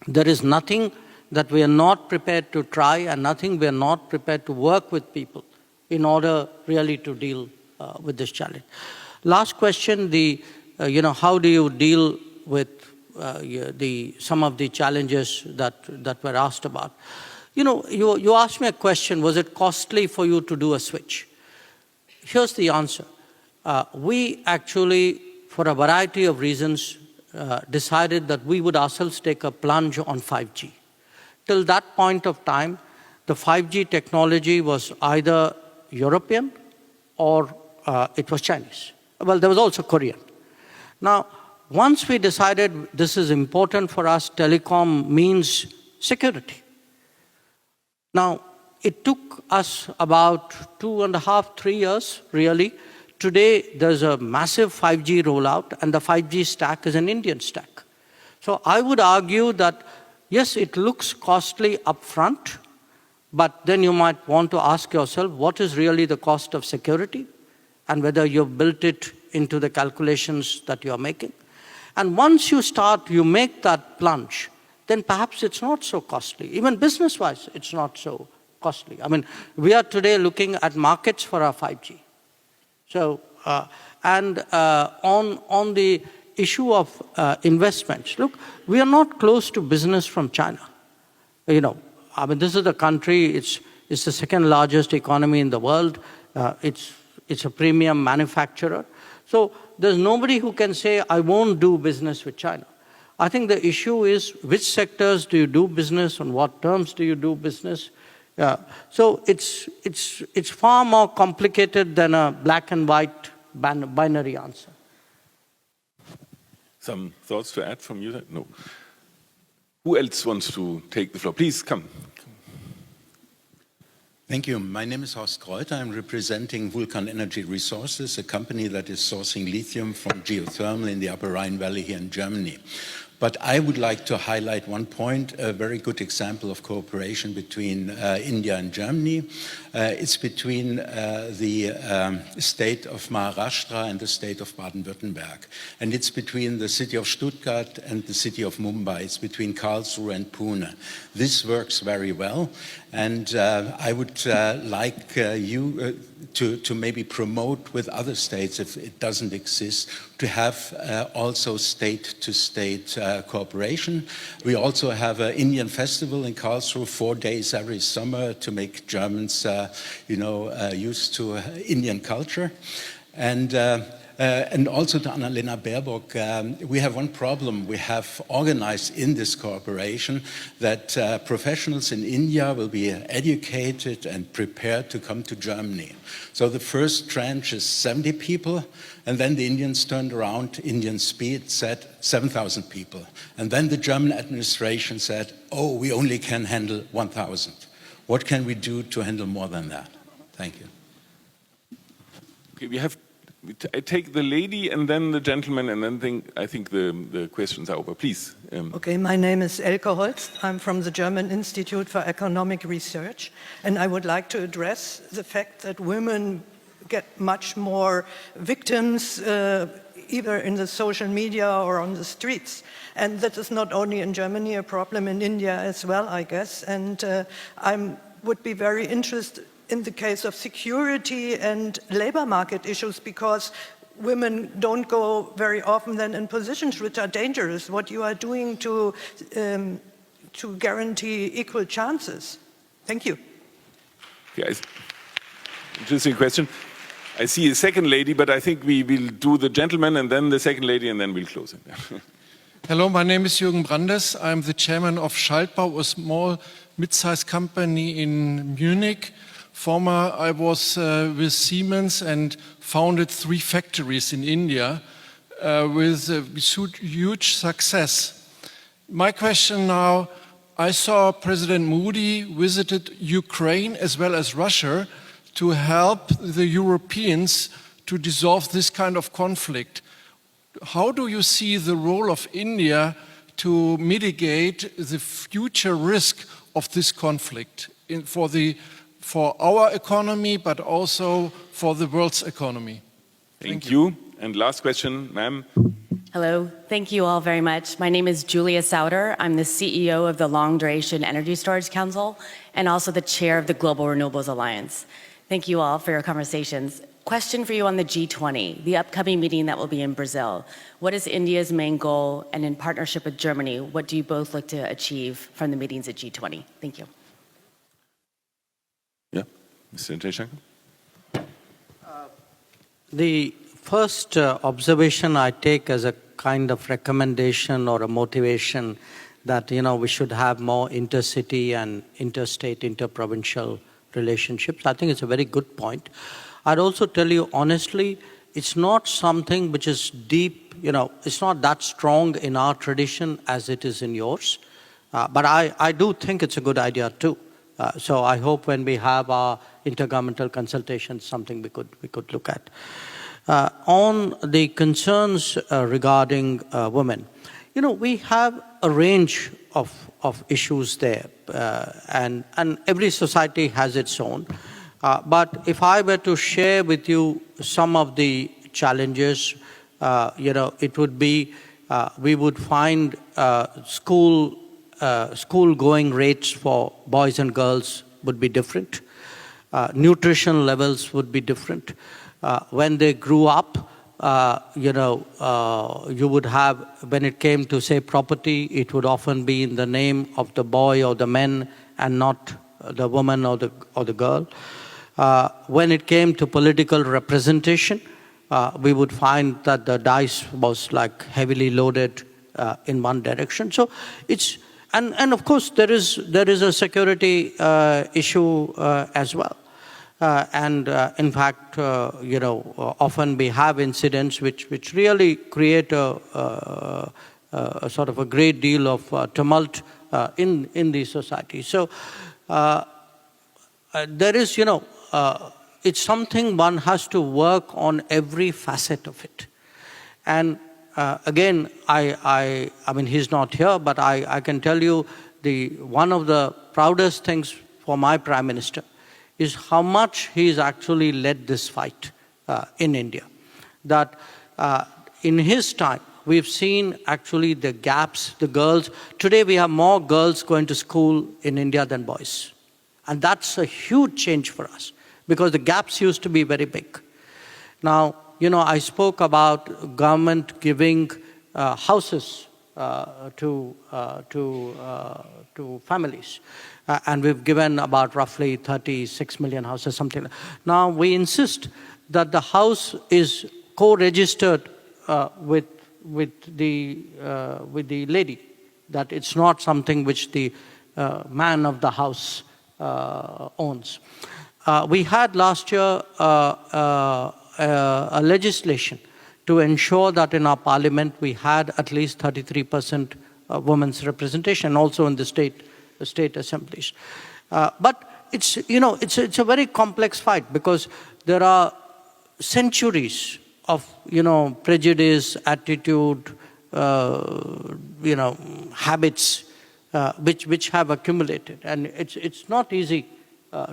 There is nothing that we are not prepared to try and nothing we are not prepared to work with people in order really to deal with this challenge. Last question, you know, how do you deal with some of the challenges that were asked about? You know, you asked me a question, was it costly for you to do a switch? Here's the answer. We actually, for a variety of reasons, decided that we would ourselves take a plunge on 5G. Till that point of time, the 5G technology was either European or it was Chinese. Well, there was also Korean. Now, once we decided this is important for us, telecom means security. Now, it took us about 2.5, 3 years, really. Today, there's a massive 5G rollout, and the 5G stack is an Indian stack. So I would argue that, yes, it looks costly upfront, but then you might want to ask yourself, what is really the cost of security, and whether you've built it into the calculations that you're making. And once you make that plunge, then perhaps it's not so costly. Even business-wise, it's not so costly. I mean, we are today looking at markets for our 5G. So, on the issue of investments, look, we are not close to business from China. You know, I mean, this is the country, it's the second largest economy in the world. It's a premium manufacturer. So there's nobody who can say, I won't do business with China. I think the issue is which sectors do you do business, on what terms do you do business? So it's far more complicated than a black and white binary answer. Some thoughts to add from you? No. Who else wants to take the floor? Please come. Thank you. My name is Horst Kreuter. I'm representing Vulcan Energy Resources, a company that is sourcing lithium from geothermal in the Upper Rhine Valley here in Germany. But I would like to highlight one point, a very good example of cooperation between India and Germany. It's between the state of Maharashtra and the state of Baden-Württemberg. And it's between the city of Stuttgart and the city of Mumbai. It's between Karlsruhe and Pune. This works very well. And I would like you to maybe promote with other states, if it doesn't exist, to have also state-to-state cooperation. We also have an Indian festival in Karlsruhe, 4 days every summer to make Germans, used to Indian culture. And also to Annalena Baerbock, we have one problem. We have organized in this cooperation that professionals in India will be educated and prepared to come to Germany. So the first tranche is 70 people, and then the Indians turned around, Indian Speed said 7,000 people. And then the German administration said, oh, we only can handle 1,000. What can we do to handle more than that? Thank you. Okay, I take the lady and then the gentleman, and then I think the questions are over. Please. Okay, my name is Elke Holst. I'm from the German Institute for Economic Research, and I would like to address the fact that women get much more victims either in the social media or on the streets. And that is not only in Germany a problem, in India as well, I guess. And I would be very interested in the case of security and labor market issues, because women don't go very often then in positions which are dangerous. What you are doing to guarantee equal chances? Thank you. Yeah, interesting question. I see a second lady, but I think we will do the gentleman and then the second lady, and then we'll close it. Hello, my name is Jürgen Brandes. I'm the chairman of Schaltbau, a small mid-sized company in Munich. Former, I was with Siemens and founded 3 factories in India with huge success. My question now, I saw President Modi visited Ukraine as well as Russia to help the Europeans to dissolve this kind of conflict. How do you see the role of India to mitigate the future risk of this conflict for our economy, but also for the world's economy? Thank you. And last question, ma'am. Hello, thank you all very much. My name is Julia Sauter. I'm the CEO of the Long Duration Energy Storage Council and also the chair of the Global Renewables Alliance. Thank you all for your conversations. Question for you on the G20, the upcoming meeting that will be in Brazil. What is India's main goal? And in partnership with Germany, what do you both look to achieve from the meetings at G20? Thank you. Yeah, Mr. Jaishankar. The first observation I take as a kind of recommendation or a motivation that, we should have more intercity and interstate, interprovincial relationships. I think it's a very good point. I'd also tell you honestly, it's not something which is deep, it's not that strong in our tradition as it is in yours. But I do think it's a good idea too. So I hope when we have our intergovernmental consultations, something we could look at. On the concerns regarding women, we have a range of issues there, and every society has its own. But if I were to share with you some of the challenges, it would be we would find school-going rates for boys and girls would be different. Nutrition levels would be different. When they grew up, you would have, when it came to, say, property, it would often be in the name of the boy or the man and not the woman or the girl. When it came to political representation, we would find that the dice was like heavily loaded in one direction. So it's, and of course there is a security issue as well. In fact, often we have incidents which really create a sort of a great deal of tumult in the society. So there is, it's something one has to work on every facet of it. And again, I mean, he's not here, but I can tell you one of the proudest things for my Prime Minister is how much he's actually led this fight in India. That in his time, we've seen actually the gaps, the girls. Today we have more girls going to school in India than boys. And that's a huge change for us. because the gaps used to be very big. Now, I spoke about government giving houses to families. And we've given about roughly 36 million houses, something like that. Now, we insist that the house is co-registered with the lady, that it's not something which the man of the house owns. We had last year a legislation to ensure that in our parliament we had at least 33% women's representation, also in the state assemblies. But it's a very complex fight, because there are centuries of prejudice, attitude, habits which have accumulated, and it's not easy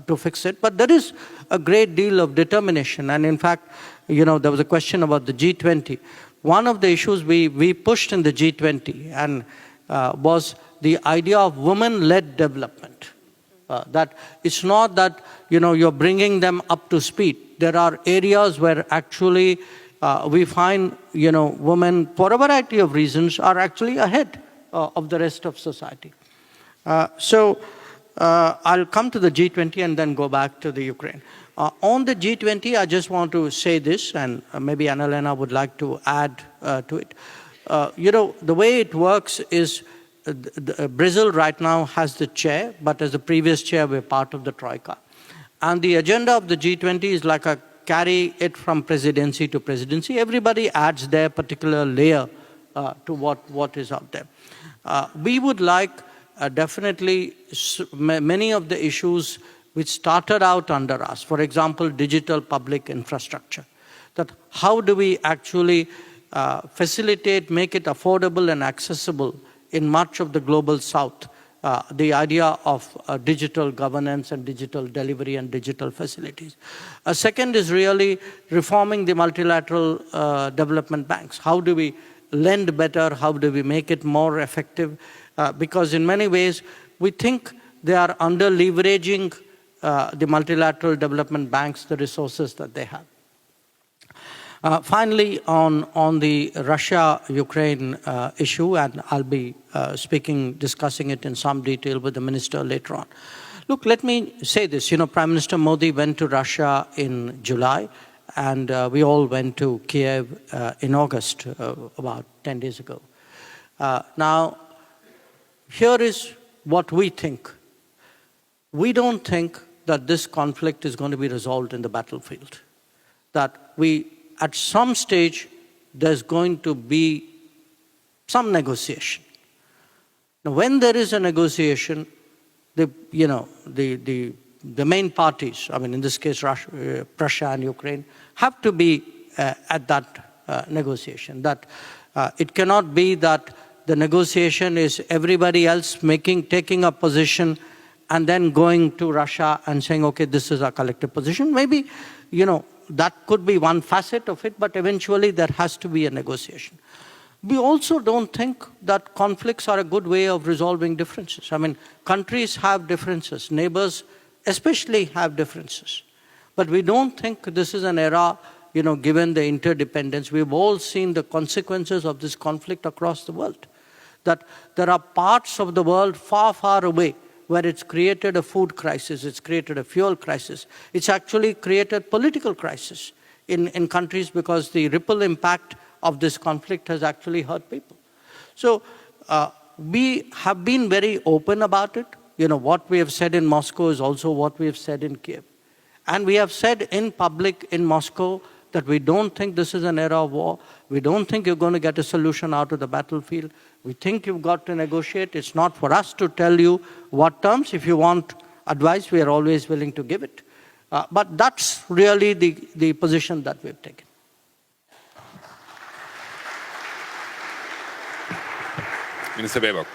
to fix it. But there is a great deal of determination, and in fact, there was a question about the G20. One of the issues we pushed in the G20 and was the idea of women-led development. That it's not that you're bringing them up to speed. There are areas where actually we find women, for a variety of reasons, are actually ahead of the rest of society. So I'll come to the G20 and then go back to the Ukraine. On the G20, I just want to say this, and maybe Annalena would like to add to it. The way it works is Brazil right now has the chair, but as the previous chair, we're part of the Troika. And the agenda of the G20 is like a carry it from presidency to presidency. Everybody adds their particular layer to what is out there. We would like definitely many of the issues which started out under us, for example, digital public infrastructure, that how do we actually facilitate, make it affordable and accessible in much of the global south, the idea of digital governance and digital delivery and digital facilities. A second is really reforming the multilateral development banks. How do we lend better? How do we make it more effective? Because in many ways, we think they are under-leveraging the multilateral development banks, the resources that they have. Finally, on the Russia-Ukraine issue, and I'll be discussing it in some detail with the minister later on. Look, let me say this. Prime Minister Modi went to Russia in July, and we all went to Kiev in August, about 10 days ago. Now, here is what we think. We don't think that this conflict is going to be resolved in the battlefield. That at some stage, there's going to be some negotiation. Now, when there is a negotiation, the main parties, in this case, Russia and Ukraine, have to be at that negotiation. That it cannot be that the negotiation is everybody else taking a position and then going to Russia and saying, okay, this is our collective position. Maybe, that could be one facet of it, but eventually there has to be a negotiation. We also don't think that conflicts are a good way of resolving differences. Countries have differences. Neighbors especially have differences. But we don't think this is an era, given the interdependence. We've all seen the consequences of this conflict across the world. That there are parts of the world far, far away where it's created a food crisis, it's created a fuel crisis. It's actually created political crisis in countries because the ripple impact of this conflict has actually hurt people. So we have been very open about it. What we have said in Moscow is also what we have said in Kiev. And we have said in public in Moscow that we don't think this is an era of war. We don't think you're going to get a solution out of the battlefield. We think you've got to negotiate. It's not for us to tell you what terms. If you want advice, we are always willing to give it. But that's really the position that we've taken. Minister Baerbock.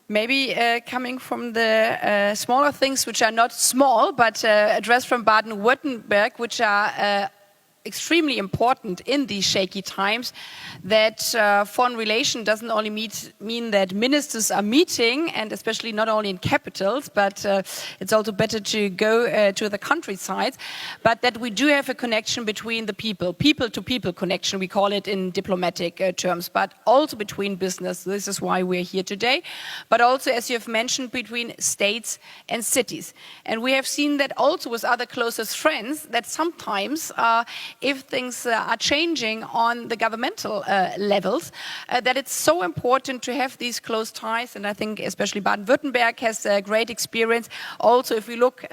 Maybe coming from the smaller things, which are not small, but addressed from Baden-Württemberg, which are extremely important in these shaky times that foreign relation doesn't only mean that ministers are meeting, and especially not only in capitals, but it's also better to go to the countryside, but that we do have a connection between the people-to-people connection, we call it in diplomatic terms, but also between business. This is why we're here today, but also, as you have mentioned, between states and cities. And we have seen that also with other closest friends, that sometimes if things are changing on the governmental levels, that it's so important to have these close ties. And I think especially Baden-Württemberg has a great experience. Also, if we look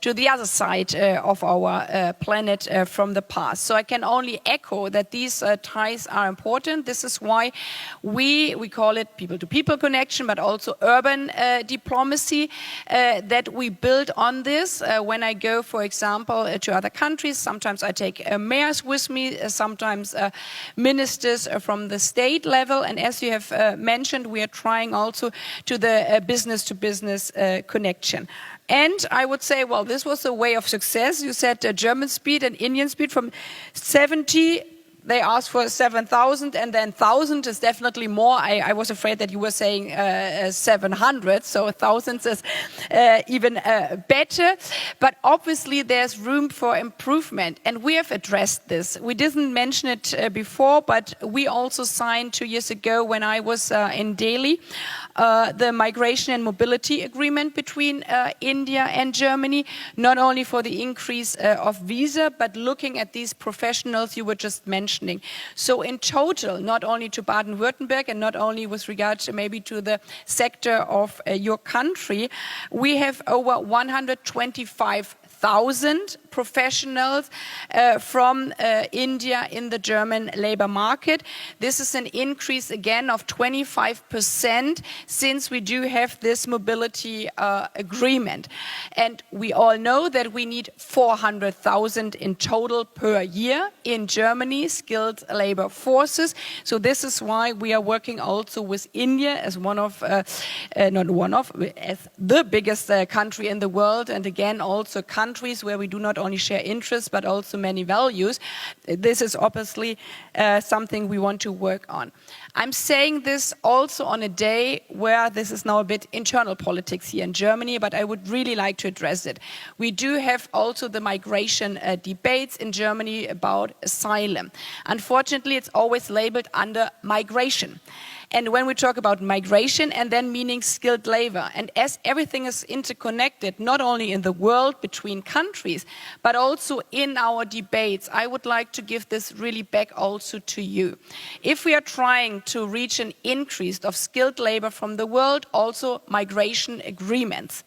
to the other side of our planet from the past. So I can only echo that these ties are important. This is why we call it people-to-people connection, but also urban diplomacy, that we build on this. When I go, for example, to other countries, sometimes I take mayors with me, sometimes ministers from the state level. And as you have mentioned, we are trying also to the business-to-business connection. And I would say, well, this was a way of success. You said German speed and Indian speed from 70. They asked for 7,000, and then 1,000 is definitely more. I was afraid that you were saying 700, so 1,000 is even better. But obviously there's room for improvement, and we have addressed this. We didn't mention it before, but we also signed 2 years ago when I was in Delhi, the migration and mobility agreement between India and Germany, not only for the increase of visa, but looking at these professionals you were just mentioning. So in total, not only to Baden-Württemberg and not only with regard to maybe to the sector of your country, we have over 125,000 professionals from India in the German labor market. This is an increase again of 25% since we do have this mobility agreement. And we all know that we need 400,000 in total per year in Germany, skilled labor forces. So this is why we are working also with India as as the biggest country in the world, and again also countries where we do not only share interests but also many values. This is obviously something we want to work on. I'm saying this also on a day where this is now a bit internal politics here in Germany, but I would really like to address it. We do have also the migration debates in Germany about asylum. Unfortunately, it's always labeled under migration. And when we talk about migration, and then meaning skilled labor, and as everything is interconnected, not only in the world between countries, but also in our debates, I would like to give this really back also to you. If we are trying to reach an increase of skilled labor from the world, also migration agreements.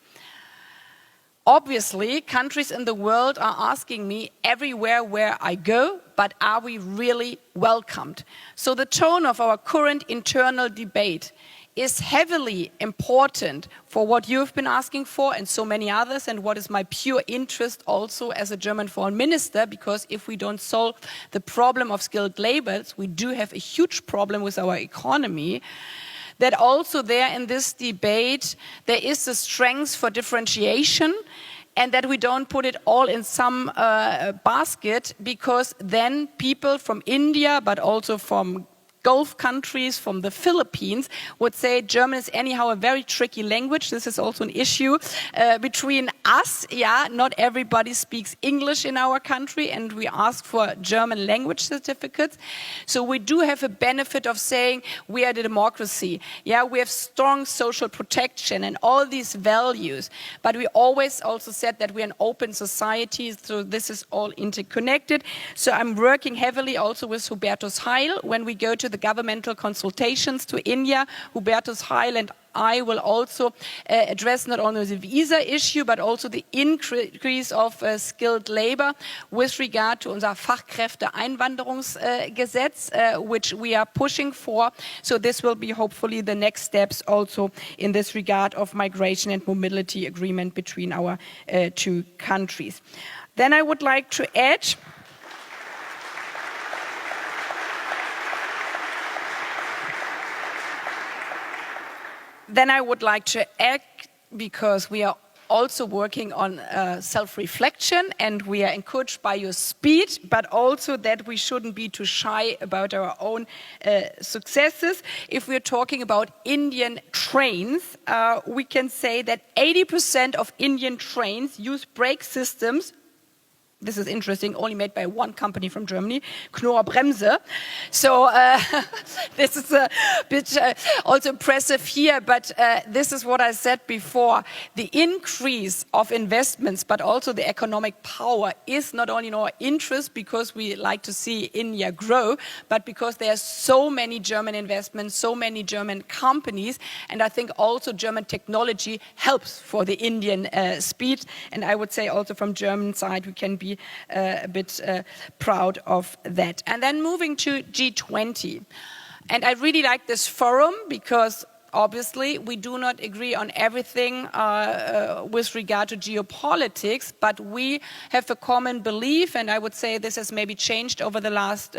Obviously, countries in the world are asking me everywhere where I go, but are we really welcomed? So the tone of our current internal debate is heavily important for what you've been asking for and so many others, and what is my pure interest also as a German foreign minister, because if we don't solve the problem of skilled labor, we do have a huge problem with our economy. That also there in this debate, there is a strength for differentiation, and that we don't put it all in some basket, because then people from India, but also from Gulf countries, from the Philippines, would say German is anyhow a very tricky language. This is also an issue between us. Yeah, not everybody speaks English in our country, and we ask for German language certificates. So we do have a benefit of saying we are a democracy. Yeah, we have strong social protection and all these values. But we always also said that we're an open society, so this is all interconnected. So I'm working heavily also with Hubertus Heil when we go to the governmental consultations to India. Hubertus Heil and I will also address not only the visa issue, but also the increase of skilled labor with regard to unser Fachkräfteeinwanderungsgesetz, which we are pushing for. So this will be hopefully the next steps also in this regard of migration and mobility agreement between our two countries. Then I would like to add, because we are also working on self-reflection, and we are encouraged by your speed, but also that we shouldn't be too shy about our own successes. If we're talking about Indian trains, we can say that 80% of Indian trains use brake systems. This is interesting, only made by one company from Germany, Knorr-Bremse. So this is a bit also impressive here, but this is what I said before. The increase of investments, but also the economic power is not only in our interest because we like to see India grow, but because there are so many German investments, so many German companies, and I think also German technology helps for the Indian speed. And I would say also from German side, we can be a bit proud of that. And then moving to G20. And I really like this forum because obviously we do not agree on everything with regard to geopolitics, but we have a common belief, and I would say this has maybe changed over the last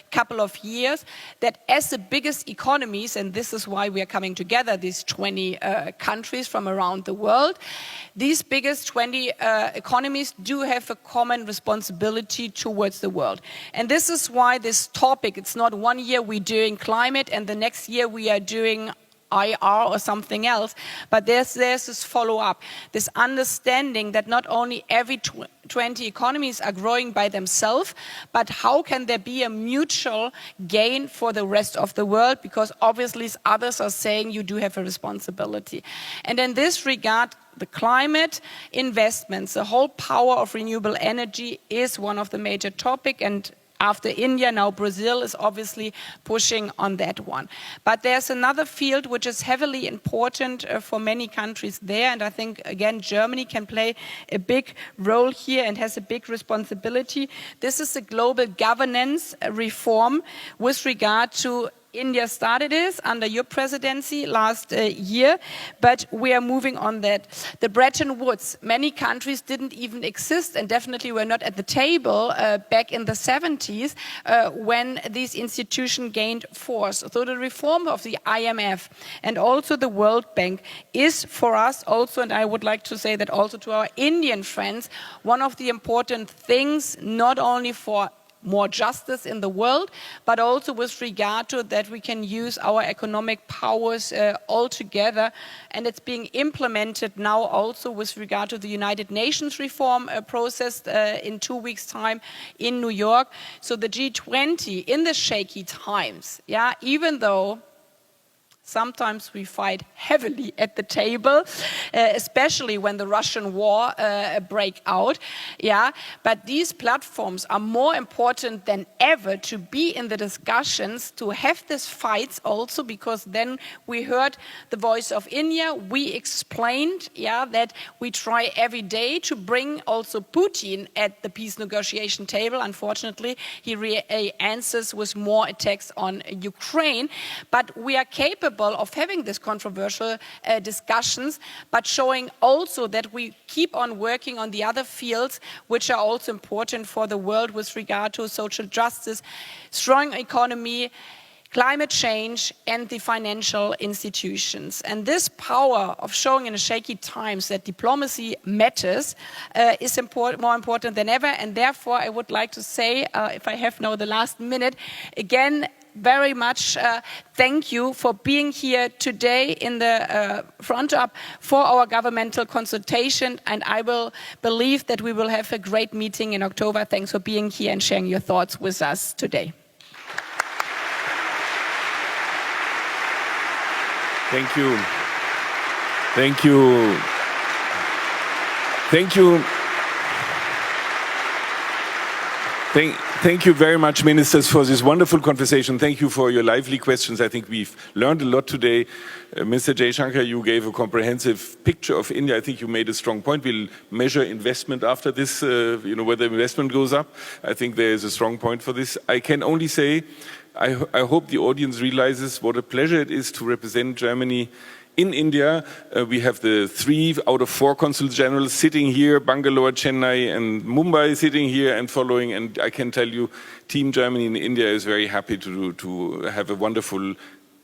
couple of years, that as the biggest economies, and this is why we are coming together, these 20 countries from around the world, these biggest 20 economies do have a common responsibility towards the world. And this is why this topic, it's not 1 year we're doing climate and the next year we are doing IR or something else, but there's this follow-up, this understanding that not only every 20 economies are growing by themselves, but how can there be a mutual gain for the rest of the world, because obviously others are saying you do have a responsibility. And in this regard, the climate investments, the whole power of renewable energy is one of the major topics, and after India, now Brazil is obviously pushing on that one. But there's another field which is heavily important for many countries there, and I think, again, Germany can play a big role here and has a big responsibility. This is the global governance reform with regard to India started this under your presidency last year, but we are moving on that. The Bretton Woods, many countries didn't even exist and definitely were not at the table back in the 70s when these institutions gained force. So the reform of the IMF and also the World Bank is for us also, and I would like to say that also to our Indian friends, one of the important things, not only for more justice in the world, but also with regard to that we can use our economic powers all together. And it's being implemented now also with regard to the United Nations reform process in 2 weeks' time in New York. So the G20 in the shaky times, yeah, even though sometimes we fight heavily at the table, especially when the Russian war breaks out. Yeah, but these platforms are more important than ever to be in the discussions, to have these fights also, because then we heard the voice of India. We explained, yeah, that we try every day to bring also Putin at the peace negotiation table. Unfortunately, he answers with more attacks on Ukraine, but we are capable of having these controversial discussions, but showing also that we keep on working on the other fields which are also important for the world with regard to social justice, strong economy, climate change, and the financial institutions. And this power of showing in shaky times that diplomacy matters is more important than ever. And therefore, I would like to say, if I have now the last minute, again, very much thank you for being here today in the front up for our governmental consultation, and I will believe that we will have a great meeting in October. Thanks for being here and sharing your thoughts with us today. Thank you. Thank you. Thank you. Thank you very much, ministers, for this wonderful conversation. Thank you for your lively questions. I think we've learned a lot today. Mr. Jaishankar, you gave a comprehensive picture of India. I think you made a strong point. We'll measure investment after this, whether investment goes up. I think there is a strong point for this. I can only say, I hope the audience realizes what a pleasure it is to represent Germany in India. We have the 3 out of 4 consuls generals sitting here, Bangalore, Chennai, and Mumbai sitting here and following. And I can tell you, Team Germany in India is very happy to have a wonderful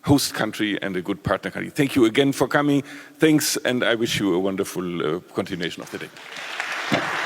host country and a good partner country. Thank you again for coming. Thanks, and I wish you a wonderful continuation of the day.